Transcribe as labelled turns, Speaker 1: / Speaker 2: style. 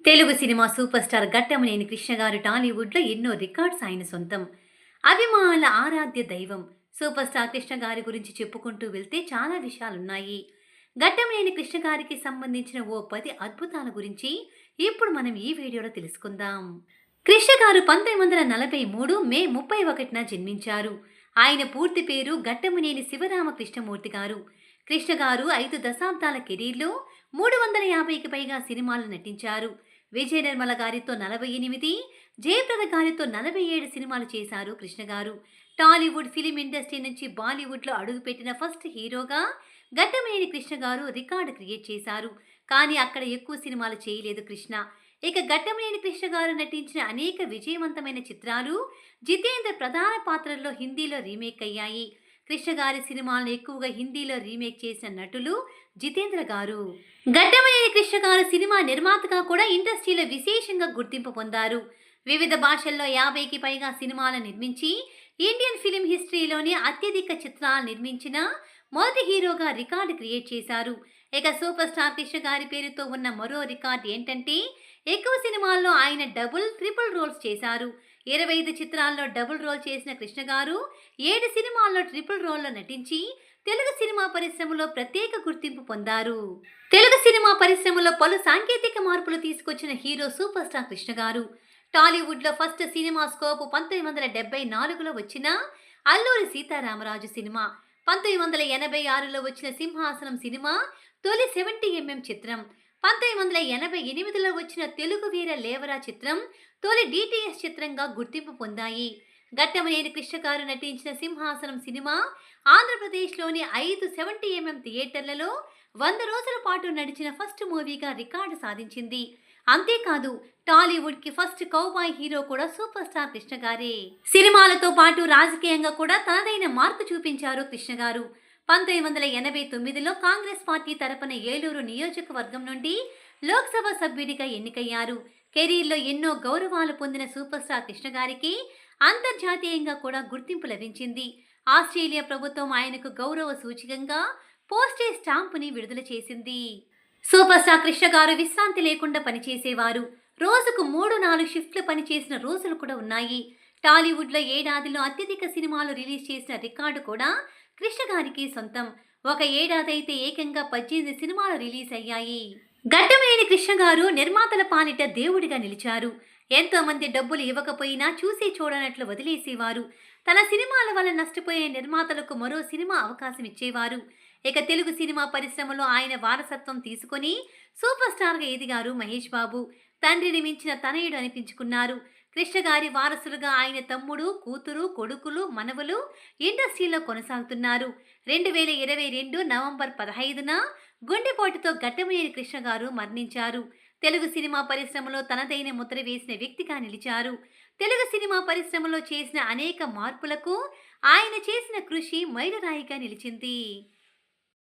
Speaker 1: Telugu cinema super star Ghattamaneni Krishna గారు టాలీవుడ్‌లో ఎన్నో రికార్డ్స్ ఆయన సొంతం. అభిమానుల ఆరాధ్య దైవం. సూపర్ స్టార్ కృష్ణ గారి గురించి చెప్పుకుంటూ వెళ్తే చాలా విషయాలున్నాయి. ఘట్టమనేని కృష్ణ గారికి సంబంధించిన ఓ 10 అద్భుతాల గురించి ఇప్పుడు మనం ఈ వీడియోలో తెలుసుకుందాం. కృష్ణ గారు 1943 మే 31న జన్మించారు. ఆయన పూర్తి పేరు ఘట్టమనేని శివరామకృష్ణమూర్తి గారు. కృష్ణ గారు 5 దశాబ్దాల కెరీర్‌లో 350కి పైగా సినిమాల్లో నటించారు. విజయ నిర్మల గారితో 48, జయప్రద గారితో 47 సినిమాలు చేశారు కృష్ణ గారు. టాలీవుడ్ ఫిలిం ఇండస్ట్రీ నుంచి బాలీవుడ్‌లో అడుగుపెట్టిన ఫస్ట్ హీరోగా ఘట్టమనేని కృష్ణ గారు రికార్డ్ క్రియేట్ చేశారు. కానీ అక్కడ ఎక్కువ సినిమాలు చేయలేదు కృష్ణ. ఇక ఘట్టమనేని కృష్ణ గారు నటించిన అనేక విజయవంతమైన చిత్రాలు జితేంద్ర ప్రధాన పాత్రల్లో హిందీలో రీమేక్ అయ్యాయి. కృష్ణ గారి సినిమాలను ఎక్కువగా హిందీలో రీమేక్ చేసిన నటులు జితేంద్ర గారు. ఘట్టమనేని కృష్ణ గారు సినిమా నిర్మాతగా కూడా ఇండస్ట్రీలో విశేషంగా గుర్తింపు పొందారు. వివిధ భాషల్లో 50కి పైగా సినిమాలను నిర్మించి ఇండియన్ ఫిలిం హిస్టరీలోని అత్యధిక చిత్రాలు నిర్మించిన మొదటి హీరోగా రికార్డు క్రియేట్ చేశారు. ఇక సూపర్ స్టార్ కృష్ణ గారి పేరుతో ఉన్న మరో రికార్డ్ ఏంటంటే ఎక్కువ సినిమాల్లో ఆయన డబుల్, ట్రిపుల్ రోల్స్ చేశారు. 25 చిత్రాల్లో డబుల్ రోల్ చేసిన కృష్ణ గారు 7 సినిమాల్లో ట్రిపుల్ రోల్లో నటించి తెలుగు సినిమా పరిశ్రమలో ప్రత్యేక గుర్తింపు పొందారు. తెలుగు సినిమా పరిశ్రమలో పలు సాంకేతిక మార్పులు తీసుకొచ్చిన హీరో సూపర్ స్టార్ కృష్ణ గారు. టాలీవుడ్లో ఫస్ట్ సినిమా స్కోప్ 1974లో వచ్చిన అల్లూరి సీతారామరాజు సినిమా, 1986లో వచ్చిన సింహాసనం సినిమా తొలి 70mm చిత్రం, 1988లో వచ్చిన తెలుగు వీర లేవరా చిత్రం తొలి డిటిఎస్ చిత్రంగా గుర్తింపు పొందాయి. ఘట్టమనేని కృష్ణ గారు నటించిన సింహాసనం సినిమా ఆంధ్రప్రదేశ్లోని 5 70mm థియేటర్లలో 100 రోజుల పాటు నడిచిన ఫస్ట్ మూవీగా రికార్డు సాధించింది. అంతేకాదు టాలీవుడ్కి ఫస్ట్ కౌబాయ్ హీరో కూడా సూపర్ స్టార్ కృష్ణ గారే. సినిమాలతో పాటు రాజకీయంగా కూడా తనదైన మార్పు చూపించారు కృష్ణ గారు. 1989లో కాంగ్రెస్ పార్టీ తరపున ఏలూరు నియోజకవర్గం నుండి లోక్సభ సభ్యుడిగా ఎన్నికయ్యారు. కెరీర్లో ఎన్నో గౌరవాలు పొందిన సూపర్ స్టార్ కృష్ణ గారికి అంతర్జాతీయంగా కూడా గుర్తింపు లభించింది. ఆస్ట్రేలియా ప్రభుత్వం ఆయనకు గౌరవ సూచికంగా పోస్టేజ్ స్టాంపుని విడుదల చేసింది. సూపర్ స్టార్ కృష్ణ గారు విశ్రాంతి లేకుండా పనిచేసేవారు. రోజుకు 3-4 షిఫ్ట్లు పనిచేసిన రోజులు కూడా ఉన్నాయి. టాలీవుడ్లో ఏడాదిలో అత్యధిక సినిమాలు రిలీజ్ చేసిన రికార్డు కూడా కృష్ణ గారికి సొంతం. ఒక ఏడాది అయితే ఏకంగా 18 సినిమాలు రిలీజ్ అయ్యాయి. ఘట్టమనేని కృష్ణ గారు నిర్మాతల పాలిట దేవుడిగా నిలిచారు. ఎంతో మంది డబ్బులు ఇవ్వకపోయినా చూసి చూడనట్లు వదిలేసేవారు. తన సినిమాల వల్ల నష్టపోయే నిర్మాతలకు మరో సినిమా అవకాశం ఇచ్చేవారు. ఇక తెలుగు సినిమా పరిశ్రమలో ఆయన వారసత్వం తీసుకొని సూపర్ స్టార్గా ఎదిగారు మహేష్ బాబు. తండ్రిని మించిన తనయుడు అనిపించుకున్నారు. కృష్ణ గారి వారసులుగా ఆయన తమ్ముడు, కూతురు, కొడుకులు, మనవలు ఇండస్ట్రీలో కొనసాగుతున్నారు. 2022 నవంబర్ 15న గుండెపోటుతో ఘట్టమనేని కృష్ణ గారు మరణించారు. తెలుగు సినిమా పరిశ్రమలో తనదైన ముద్ర వేసిన వ్యక్తిగా నిలిచారు. తెలుగు సినిమా పరిశ్రమలో చేసిన అనేక మార్పులకు ఆయన చేసిన కృషి మైలురాయిగా నిలిచింది.